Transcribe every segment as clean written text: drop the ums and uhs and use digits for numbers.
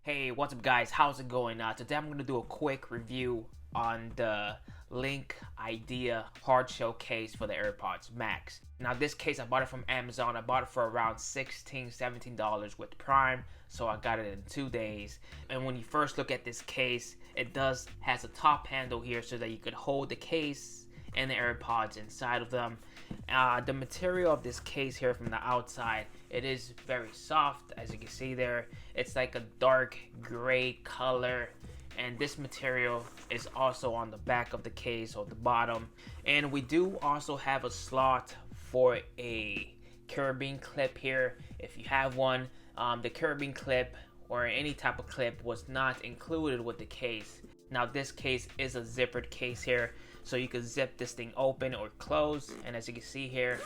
Hey, what's up guys? How's it going? Today I'm going to do a quick review on the Linkidea hard shell case for the AirPods Max. Now this case, I bought it from Amazon. I bought it for around $16, $17 with Prime, so I got it in 2 days. And when you first look at this case, it has a top handle here so that you could hold the case and the AirPods inside of them. The material of this case here from the outside, it is very soft, as you can see there. It's like a dark gray color, and this material is also on the back of the case or the bottom. And we do also have a slot for a carabiner clip here if you have one. The carabiner clip or any type of clip was not included with the case. Now this case is a zippered case here, so you can zip this thing open or close, and as you can see here,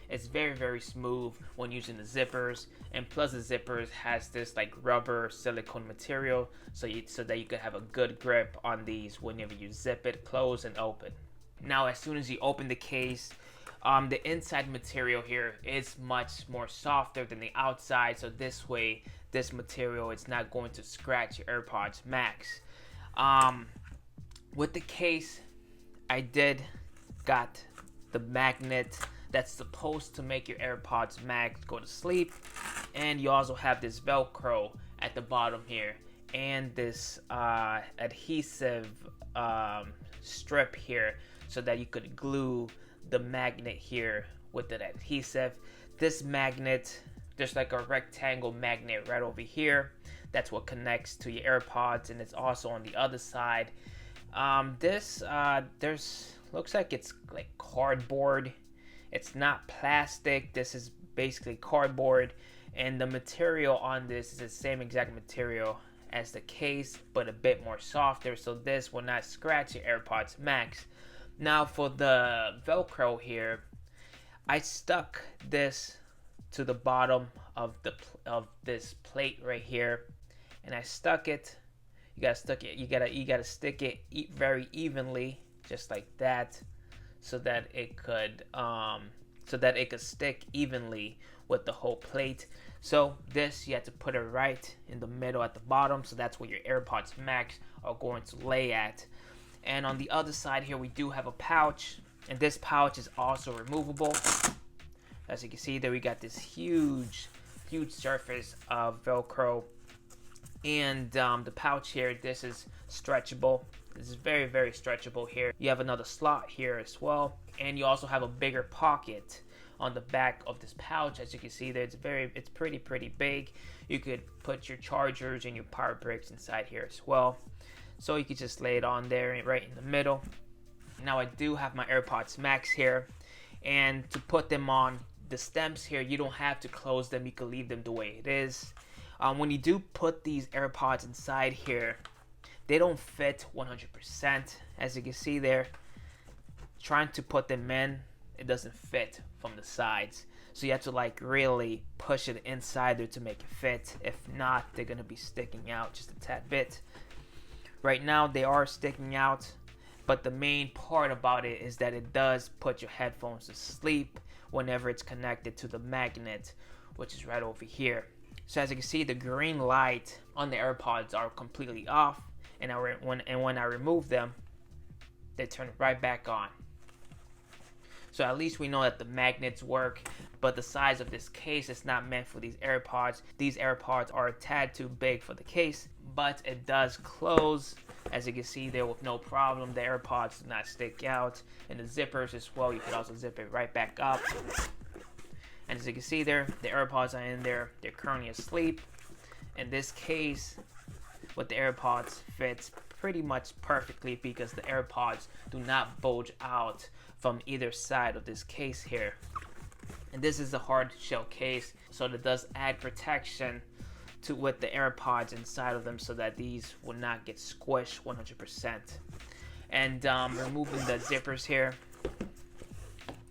it's very smooth when using the zippers. And plus the zippers has this like rubber silicone material so that you could have a good grip on these whenever you zip it, close and open. Now as soon as you open the case, the inside material here is much more softer than the outside, so this way this material is not going to scratch your AirPods Max. With the case, I got the magnet that's supposed to make your AirPods Max go to sleep, and you also have this Velcro at the bottom here and this adhesive strip here so that you could glue the magnet here with the adhesive. This magnet, there's like a rectangle magnet right over here. That's what connects to your AirPods, and it's also on the other side. Looks like it's like cardboard. It's not plastic. This is basically cardboard, and the material on this is the same exact material as the case, but a bit more softer, so this will not scratch your AirPods Max. Now for the Velcro here, I stuck this to the bottom of this plate right here, and I stuck it. You gotta stick it very evenly, just like that, so that it could stick evenly with the whole plate. So this, you have to put it right in the middle at the bottom, so that's where your AirPods Max are going to lay at. And on the other side here, we do have a pouch, and this pouch is also removable. As you can see there, we got this huge surface of Velcro. And the pouch here, this is stretchable. This is very stretchable here. You have another slot here as well, and you also have a bigger pocket on the back of this pouch. As you can see there, it's pretty big. You could put your chargers and your power bricks inside here as well. So you could just lay it on there right in the middle. Now I do have my AirPods Max here, and to put them on, the stems here, you don't have to close them. You can leave them the way it is. When you do put these AirPods inside here, they don't fit 100%. As you can see there, trying to put them in, it doesn't fit from the sides. So you have to like really push it inside there to make it fit. If not, they're gonna be sticking out just a tad bit. Right now they are sticking out, but the main part about it is that it does put your headphones to sleep whenever it's connected to the magnet, which is right over here. So as you can see, the green light on the AirPods are completely off, and when I remove them, they turn right back on. So at least we know that the magnets work, but the size of this case is not meant for these AirPods. These AirPods are a tad too big for the case, but it does close, as you can see there, with no problem. The AirPods do not stick out, and the zippers as well, you can also zip it right back up. And as you can see there, the AirPods are in there. They're currently asleep. And this case with the AirPods fits pretty much perfectly because the AirPods do not bulge out from either side of this case here. And this is a hard shell case, so it does add protection with the AirPods inside of them so that these will not get squished 100%. And removing the zippers here.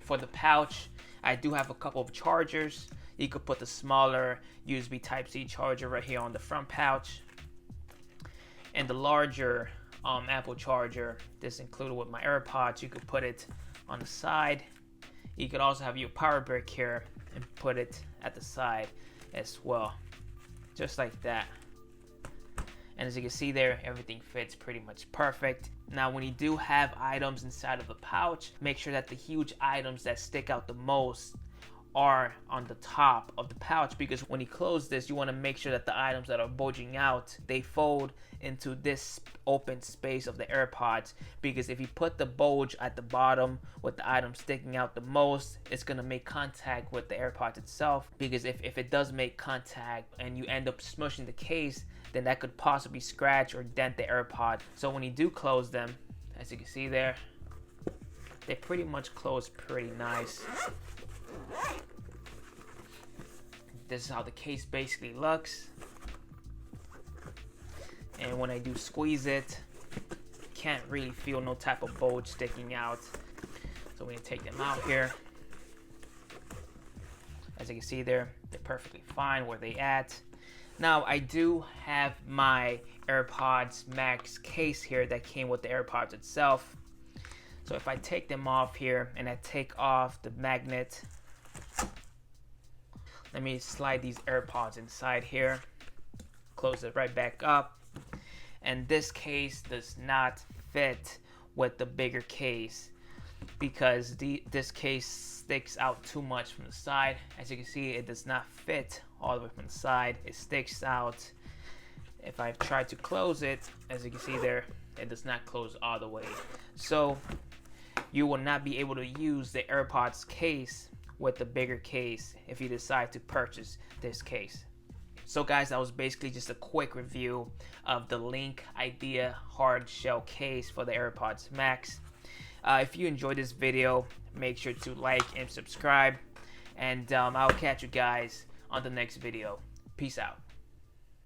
For the pouch, I do have a couple of chargers. You could put the smaller USB Type-C charger right here on the front pouch. And the larger Apple charger, this included with my AirPods, you could put it on the side. You could also have your power brick here and put it at the side as well. just like that. And as you can see there, everything fits pretty much perfect. Now, when you do have items inside of the pouch, make sure that the huge items that stick out the most are on the top of the pouch, because when you close this, you want to make sure that the items that are bulging out, they fold into this open space of the AirPods, because if you put the bulge at the bottom with the item sticking out the most, it's going to make contact with the AirPods itself, because if it does make contact and you end up smushing the case, then that could possibly scratch or dent the AirPod. So when you do close them, as you can see there, they pretty much close pretty nice. This is how the case basically looks. And when I do squeeze it, can't really feel no type of bulge sticking out. So when you take them out here, as you can see there, they're perfectly fine where they at. Now, I do have my AirPods Max case here that came with the AirPods itself. So if I take them off here and I take off the magnet, let me slide these AirPods inside here, close it right back up. And this case does not fit with the bigger case, because this case sticks out too much from the side. As you can see, it does not fit all the way from the side. It sticks out. If I try to close it, as you can see there, it does not close all the way. So you will not be able to use the AirPods case with the bigger case if you decide to purchase this case. So guys, that was basically just a quick review of the Linkidea hard shell case for the AirPods Max. If you enjoyed this video, make sure to like and subscribe, and I'll catch you guys on the next video. Peace out.